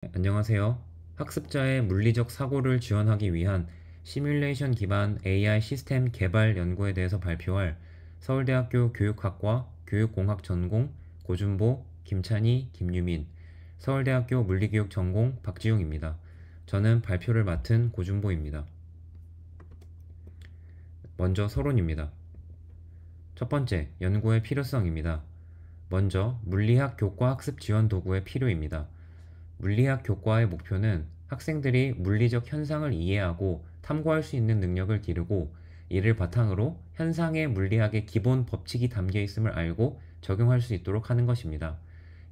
안녕하세요. 학습자의 물리적 사고를 지원하기 위한 시뮬레이션 기반 AI 시스템 개발 연구에 대해서 발표할 서울대학교 교육학과 교육공학 전공 고준보, 김찬희, 김유민, 서울대학교 물리교육 전공 박지용입니다. 저는 발표를 맡은 고준보입니다. 먼저 서론입니다. 첫 번째, 연구의 필요성입니다. 먼저, 물리학 교과 학습 지원 도구의 필요입니다. 물리학 교과의 목표는 학생들이 물리적 현상을 이해하고 탐구할 수 있는 능력을 기르고, 이를 바탕으로 현상의 물리학의 기본 법칙이 담겨 있음을 알고 적용할 수 있도록 하는 것입니다.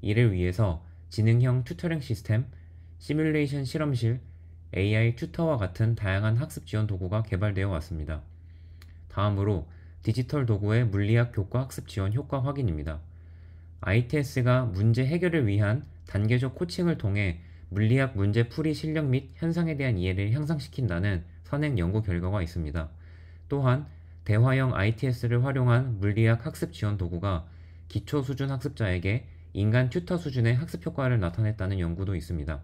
이를 위해서 지능형 튜터링 시스템, 시뮬레이션 실험실, AI 튜터와 같은 다양한 학습 지원 도구가 개발되어 왔습니다. 다음으로 디지털 도구의 물리학 교과 학습 지원 효과 확인입니다. ITS가 문제 해결을 위한 단계적 코칭을 통해 물리학 문제 풀이 실력 및 현상에 대한 이해를 향상시킨다는 선행 연구 결과가 있습니다. 또한 대화형 ITS를 활용한 물리학 학습 지원 도구가 기초 수준 학습자에게 인간 튜터 수준의 학습 효과를 나타냈다는 연구도 있습니다.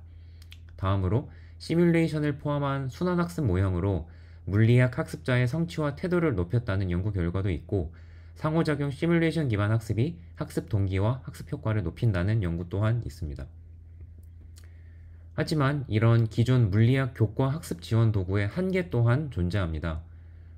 다음으로 시뮬레이션을 포함한 순환학습 모형으로 물리학 학습자의 성취와 태도를 높였다는 연구 결과도 있고, 상호작용 시뮬레이션 기반 학습이 학습 동기와 학습 효과를 높인다는 연구 또한 있습니다. 하지만 이런 기존 물리학 교과 학습 지원 도구의 한계 또한 존재합니다.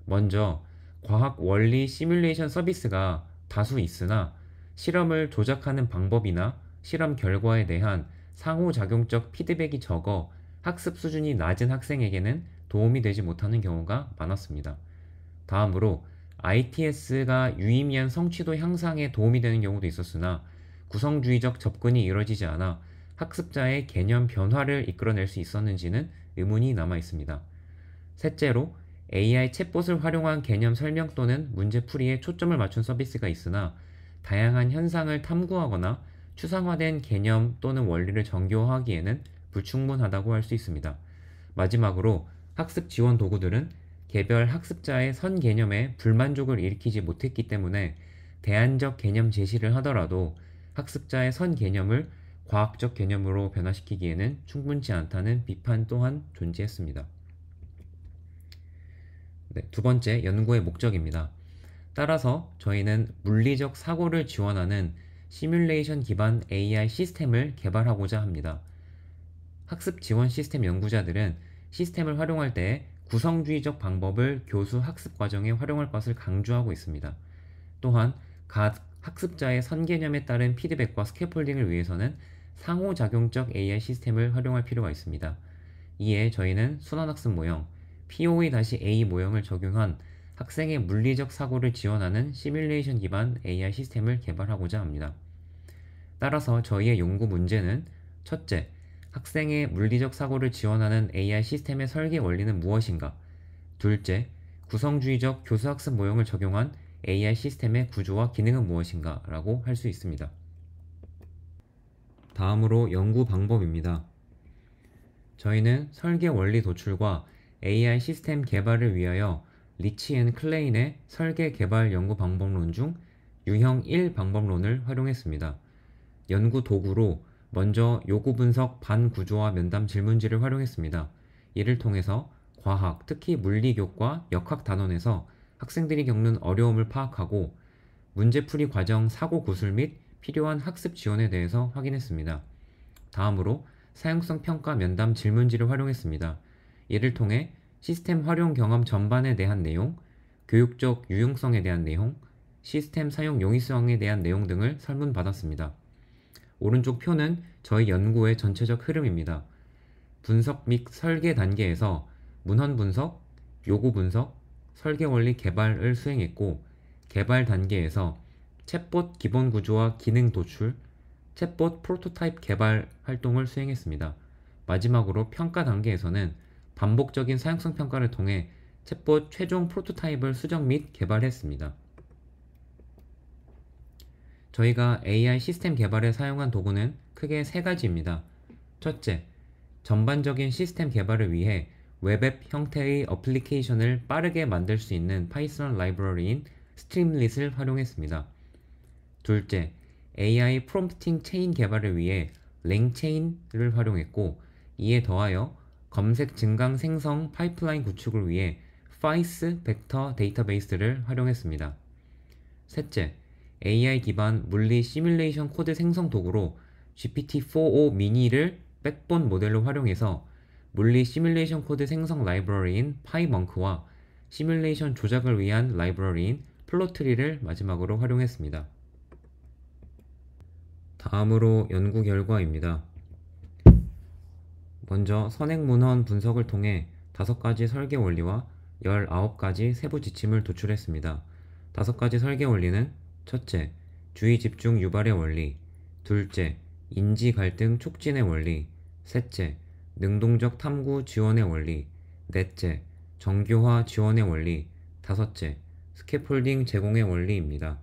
먼저, 과학 원리 시뮬레이션 서비스가 다수 있으나 실험을 조작하는 방법이나 실험 결과에 대한 상호작용적 피드백이 적어 학습 수준이 낮은 학생에게는 도움이 되지 못하는 경우가 많았습니다. 다음으로 ITS가 유의미한 성취도 향상에 도움이 되는 경우도 있었으나 구성주의적 접근이 이루어지지 않아 학습자의 개념 변화를 이끌어낼 수 있었는지는 의문이 남아 있습니다. 셋째로, AI 챗봇을 활용한 개념 설명 또는 문제풀이에 초점을 맞춘 서비스가 있으나 다양한 현상을 탐구하거나 추상화된 개념 또는 원리를 정교화하기에는 불충분하다고 할 수 있습니다. 마지막으로, 학습 지원 도구들은 개별 학습자의 선 개념에 불만족을 일으키지 못했기 때문에 대안적 개념 제시를 하더라도 학습자의 선 개념을 과학적 개념으로 변화시키기에는 충분치 않다는 비판 또한 존재했습니다. 네, 두 번째, 연구의 목적입니다. 따라서 저희는 물리적 사고를 지원하는 시뮬레이션 기반 AI 시스템을 개발하고자 합니다. 학습 지원 시스템 연구자들은 시스템을 활용할 때 구성주의적 방법을 교수 학습 과정에 활용할 것을 강조하고 있습니다. 또한 각 학습자의 선개념에 따른 피드백과 스캐폴딩을 위해서는 상호작용적 AI 시스템을 활용할 필요가 있습니다. 이에 저희는 순환학습 모형, POE-A 모형을 적용한 학생의 물리적 사고를 지원하는 시뮬레이션 기반 AI 시스템을 개발하고자 합니다. 따라서 저희의 연구 문제는 첫째, 학생의 물리적 사고를 지원하는 AI 시스템의 설계 원리는 무엇인가? 둘째, 구성주의적 교수학습 모형을 적용한 AI 시스템의 구조와 기능은 무엇인가? 라고 할 수 있습니다. 다음으로 연구 방법입니다. 저희는 설계 원리 도출과 AI 시스템 개발을 위하여 리치 앤 클레인의 설계 개발 연구 방법론 중 유형 1 방법론을 활용했습니다. 연구 도구로 먼저 요구 분석 반구조화 면담 질문지를 활용했습니다. 이를 통해서 과학, 특히 물리교과 역학 단원에서 학생들이 겪는 어려움을 파악하고 문제풀이 과정 사고 구술 및 필요한 학습 지원에 대해서 확인했습니다. 다음으로 사용성 평가 면담 질문지를 활용했습니다. 이를 통해 시스템 활용 경험 전반에 대한 내용, 교육적 유용성에 대한 내용, 시스템 사용 용이성에 대한 내용 등을 설문받았습니다. 오른쪽 표는 저희 연구의 전체적 흐름입니다. 분석 및 설계 단계에서 문헌 분석, 요구 분석, 설계 원리 개발을 수행했고, 개발 단계에서 챗봇 기본 구조와 기능 도출, 챗봇 프로토타입 개발 활동을 수행했습니다. 마지막으로 평가 단계에서는 반복적인 사용성 평가를 통해 챗봇 최종 프로토타입을 수정 및 개발했습니다. 저희가 AI 시스템 개발에 사용한 도구는 크게 세 가지입니다. 첫째, 전반적인 시스템 개발을 위해 웹앱 형태의 어플리케이션을 빠르게 만들 수 있는 파이썬 라이브러리인 스트림릿을 활용했습니다. 둘째, AI 프롬프팅 체인 개발을 위해 랭체인을 활용했고, 이에 더하여 검색 증강 생성 파이프라인 구축을 위해 FAIS 벡터 데이터베이스를 활용했습니다. 셋째, AI 기반 물리 시뮬레이션 코드 생성 도구로 GPT-4o 미니를 백본 모델로 활용해서 물리 시뮬레이션 코드 생성 라이브러리인 파이멍크와 시뮬레이션 조작을 위한 라이브러리인 플로트리를 마지막으로 활용했습니다. 다음으로 연구 결과입니다. 먼저 선행문헌 분석을 통해 5가지 설계 원리와 19가지 세부 지침을 도출했습니다. 5가지 설계 원리는 첫째, 주의 집중 유발의 원리. 둘째, 인지 갈등 촉진의 원리. 셋째, 능동적 탐구 지원의 원리. 넷째, 정교화 지원의 원리. 다섯째, 스캐폴딩 제공의 원리입니다.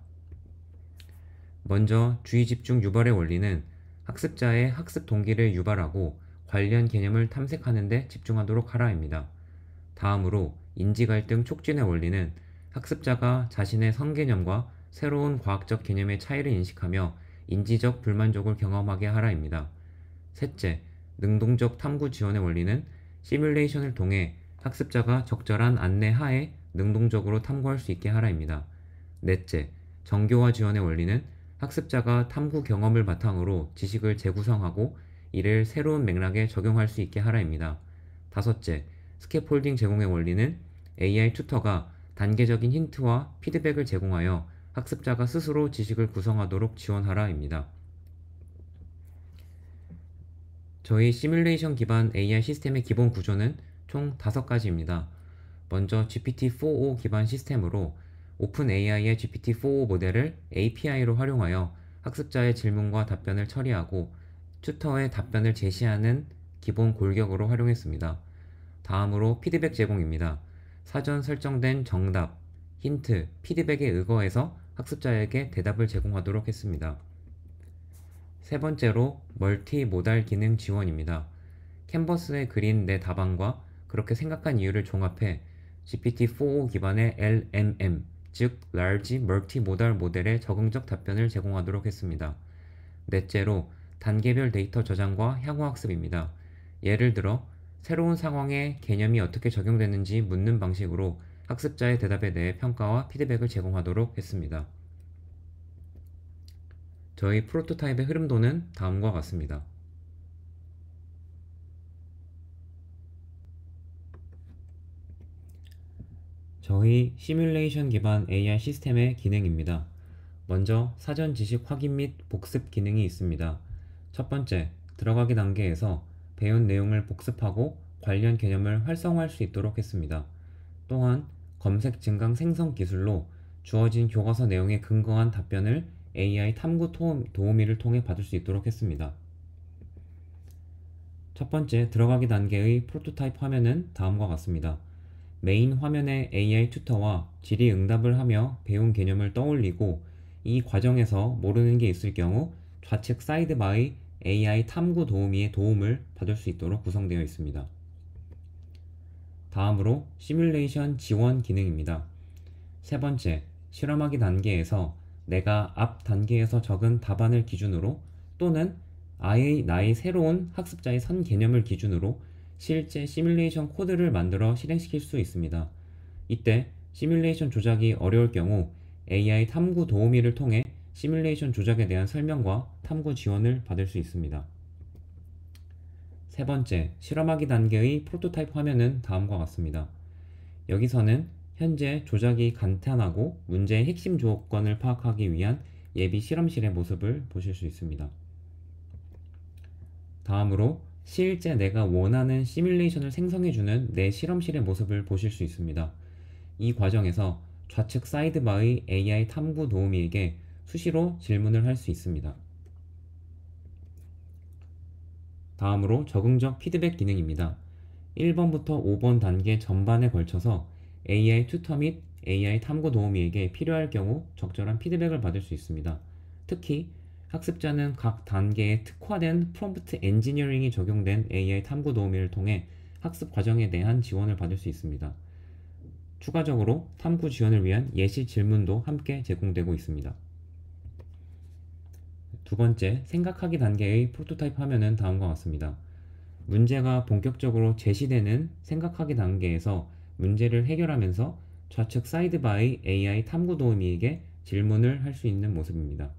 먼저 주의 집중 유발의 원리는 학습자의 학습 동기를 유발하고 관련 개념을 탐색하는 데 집중하도록 하라입니다. 다음으로 인지 갈등 촉진의 원리는 학습자가 자신의 선개념과 새로운 과학적 개념의 차이를 인식하며 인지적 불만족을 경험하게 하라입니다. 셋째, 능동적 탐구 지원의 원리는 시뮬레이션을 통해 학습자가 적절한 안내 하에 능동적으로 탐구할 수 있게 하라입니다. 넷째, 정교화 지원의 원리는 학습자가 탐구 경험을 바탕으로 지식을 재구성하고 이를 새로운 맥락에 적용할 수 있게 하라입니다. 다섯째, 스캐폴딩 제공의 원리는 AI 튜터가 단계적인 힌트와 피드백을 제공하여 학습자가 스스로 지식을 구성하도록 지원하라입니다. 저희 시뮬레이션 기반 AI 시스템의 기본 구조는 총 5가지입니다. 먼저 GPT-4o 기반 시스템으로 오픈AI의 GPT-4o 모델을 API로 활용하여 학습자의 질문과 답변을 처리하고 튜터의 답변을 제시하는 기본 골격으로 활용했습니다. 다음으로 피드백 제공입니다. 사전 설정된 정답, 힌트, 피드백에 의거해서 학습자에게 대답을 제공하도록 했습니다. 세 번째로 멀티모달 기능 지원입니다. 캔버스에 그린 내 답안과 그렇게 생각한 이유를 종합해 GPT-4o 기반의 LMM, 즉 Large Multimodal 모델의 적응적 답변을 제공하도록 했습니다. 넷째로 단계별 데이터 저장과 향후학습입니다. 예를 들어 새로운 상황에 개념이 어떻게 적용되는지 묻는 방식으로 학습자의 대답에 대해 평가와 피드백을 제공하도록 했습니다. 저희 프로토타입의 흐름도는 다음과 같습니다. 저희 시뮬레이션 기반 AI 시스템의 기능입니다. 먼저 사전 지식 확인 및 복습 기능이 있습니다. 첫 번째, 들어가기 단계에서 배운 내용을 복습하고 관련 개념을 활성화할 수 있도록 했습니다. 또한 검색 증강 생성 기술로 주어진 교과서 내용에 근거한 답변을 AI 탐구 도우미를 통해 받을 수 있도록 했습니다. 첫 번째, 들어가기 단계의 프로토타입 화면은 다음과 같습니다. 메인 화면에 AI 튜터와 질의응답을 하며 배운 개념을 떠올리고 이 과정에서 모르는 게 있을 경우 좌측 사이드바의 AI 탐구 도우미의 도움을 받을 수 있도록 구성되어 있습니다. 다음으로 시뮬레이션 지원 기능입니다. 세 번째, 실험하기 단계에서 내가 앞 단계에서 적은 답안을 기준으로 또는 나의 새로운 학습자의 선 개념을 기준으로 실제 시뮬레이션 코드를 만들어 실행시킬 수 있습니다. 이때 시뮬레이션 조작이 어려울 경우 AI 탐구 도우미를 통해 시뮬레이션 조작에 대한 설명과 탐구 지원을 받을 수 있습니다. 세 번째, 실험하기 단계의 프로토타입 화면은 다음과 같습니다. 여기서는 현재 조작이 간단하고 문제의 핵심 조건을 파악하기 위한 예비 실험실의 모습을 보실 수 있습니다. 다음으로 실제 내가 원하는 시뮬레이션을 생성해주는 내 실험실의 모습을 보실 수 있습니다. 이 과정에서 좌측 사이드바의 AI 탐구 도우미에게 수시로 질문을 할 수 있습니다. 다음으로 적응적 피드백 기능입니다. 1번부터 5번 단계 전반에 걸쳐서 AI 튜터 및 AI 탐구 도우미에게 필요할 경우 적절한 피드백을 받을 수 있습니다. 특히 학습자는 각 단계에 특화된 프롬프트 엔지니어링이 적용된 AI 탐구 도우미를 통해 학습 과정에 대한 지원을 받을 수 있습니다. 추가적으로 탐구 지원을 위한 예시 질문도 함께 제공되고 있습니다. 두 번째, 생각하기 단계의 프로토타입 화면은 다음과 같습니다. 문제가 본격적으로 제시되는 생각하기 단계에서 문제를 해결하면서 좌측 사이드바의 AI 탐구 도우미에게 질문을 할 수 있는 모습입니다.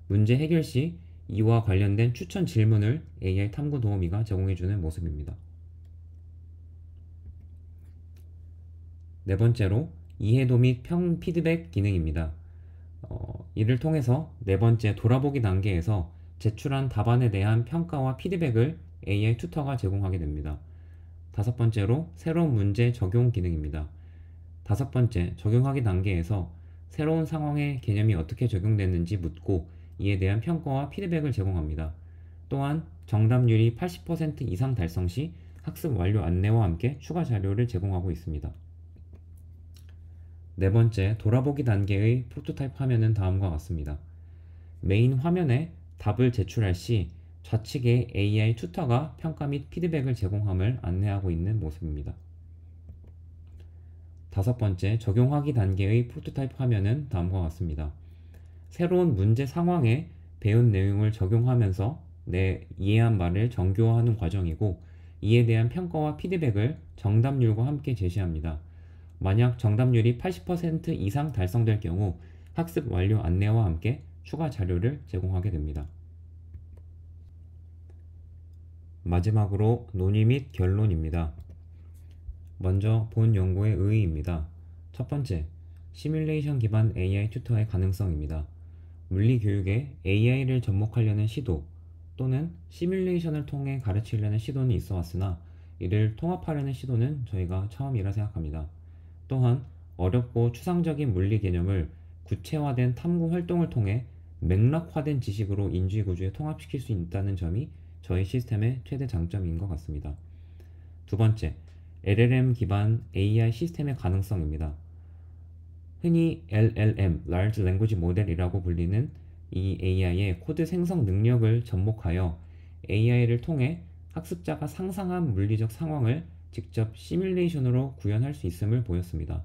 문제 해결 시 이와 관련된 추천 질문을 AI 탐구 도우미가 제공해주는 모습입니다. 네 번째로 이해도 및 피드백 기능입니다. 이를 통해서 네 번째 돌아보기 단계에서 제출한 답안에 대한 평가와 피드백을 AI 튜터가 제공하게 됩니다. 다섯 번째로 새로운 문제 적용 기능입니다. 다섯 번째, 적용하기 단계에서 새로운 상황에 개념이 어떻게 적용됐는지 묻고 이에 대한 평가와 피드백을 제공합니다. 또한 정답률이 80% 이상 달성 시 학습 완료 안내와 함께 추가 자료를 제공하고 있습니다. 네 번째, 돌아보기 단계의 프로토타입 화면은 다음과 같습니다. 메인 화면에 답을 제출할 시 좌측에 AI 튜터가 평가 및 피드백을 제공함을 안내하고 있는 모습입니다. 다섯 번째, 적용하기 단계의 프로토타입 화면은 다음과 같습니다. 새로운 문제 상황에 배운 내용을 적용하면서 내 이해한 말을 정교화하는 과정이고 이에 대한 평가와 피드백을 정답률과 함께 제시합니다. 만약 정답률이 80% 이상 달성될 경우 학습 완료 안내와 함께 추가 자료를 제공하게 됩니다. 마지막으로 논의 및 결론입니다. 먼저 본 연구의 의의입니다. 첫 번째, 시뮬레이션 기반 AI 튜터의 가능성입니다. 물리 교육에 AI를 접목하려는 시도 또는 시뮬레이션을 통해 가르치려는 시도는 있어 왔으나 이를 통합하려는 시도는 저희가 처음이라 생각합니다. 또한 어렵고 추상적인 물리 개념을 구체화된 탐구 활동을 통해 맥락화된 지식으로 인지 구조에 통합시킬 수 있다는 점이 저희 시스템의 최대 장점인 것 같습니다. 두 번째, LLM 기반 AI 시스템의 가능성입니다. 흔히 LLM, Large Language Model이라고 불리는 이 AI의 코드 생성 능력을 접목하여 AI를 통해 학습자가 상상한 물리적 상황을 직접 시뮬레이션으로 구현할 수 있음을 보였습니다.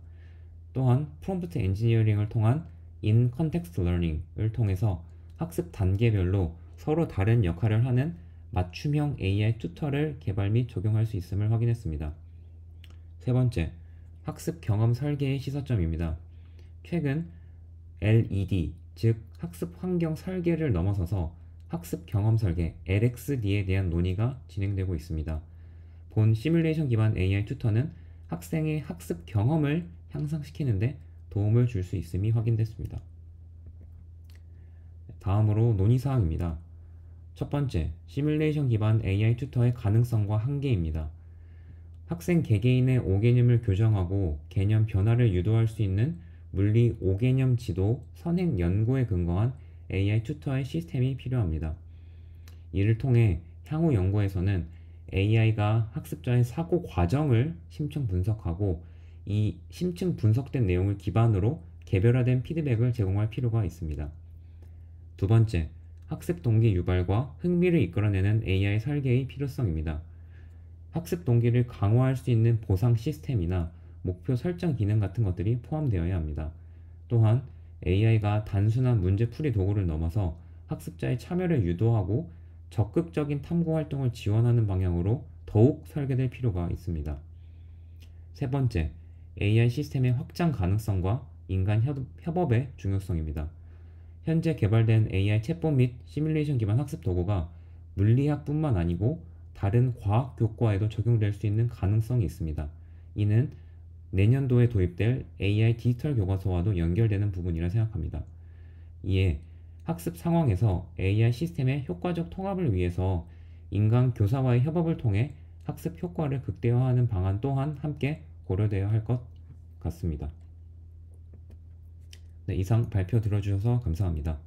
또한 프롬프트 엔지니어링을 통한 In Context Learning을 통해서 학습 단계별로 서로 다른 역할을 하는 맞춤형 AI 튜터를 개발 및 적용할 수 있음을 확인했습니다. 세 번째, 학습 경험 설계의 시사점입니다. 최근 LED, 즉 학습 환경 설계를 넘어서서 학습 경험 설계 LXD에 대한 논의가 진행되고 있습니다. 본 시뮬레이션 기반 AI 튜터는 학생의 학습 경험을 향상시키는데 도움을 줄 수 있음이 확인됐습니다. 다음으로 논의사항입니다. 첫 번째, 시뮬레이션 기반 AI 튜터의 가능성과 한계입니다. 학생 개개인의 5개념을 교정하고 개념 변화를 유도할 수 있는 물리 5개념 지도 선행 연구에 근거한 AI 튜터의 시스템이 필요합니다. 이를 통해 향후 연구에서는 AI가 학습자의 사고 과정을 심층 분석하고 이 심층 분석된 내용을 기반으로 개별화된 피드백을 제공할 필요가 있습니다. 두 번째, 학습 동기 유발과 흥미를 이끌어내는 AI 설계의 필요성입니다. 학습 동기를 강화할 수 있는 보상 시스템이나 목표 설정 기능 같은 것들이 포함되어야 합니다. 또한 AI가 단순한 문제풀이 도구를 넘어서 학습자의 참여를 유도하고 적극적인 탐구 활동을 지원하는 방향으로 더욱 설계될 필요가 있습니다. 세 번째, AI 시스템의 확장 가능성과 인간 협업의 중요성입니다. 현재 개발된 AI 챗봇 및 시뮬레이션 기반 학습 도구가 물리학뿐만 아니고 다른 과학 교과에도 적용될 수 있는 가능성이 있습니다. 이는 내년도에 도입될 AI 디지털 교과서와도 연결되는 부분이라 생각합니다. 이에 학습 상황에서 AI 시스템의 효과적 통합을 위해서 인간 교사와의 협업을 통해 학습 효과를 극대화하는 방안 또한 함께 고려되어야 할 것 같습니다. 네, 이상 발표 들어주셔서 감사합니다.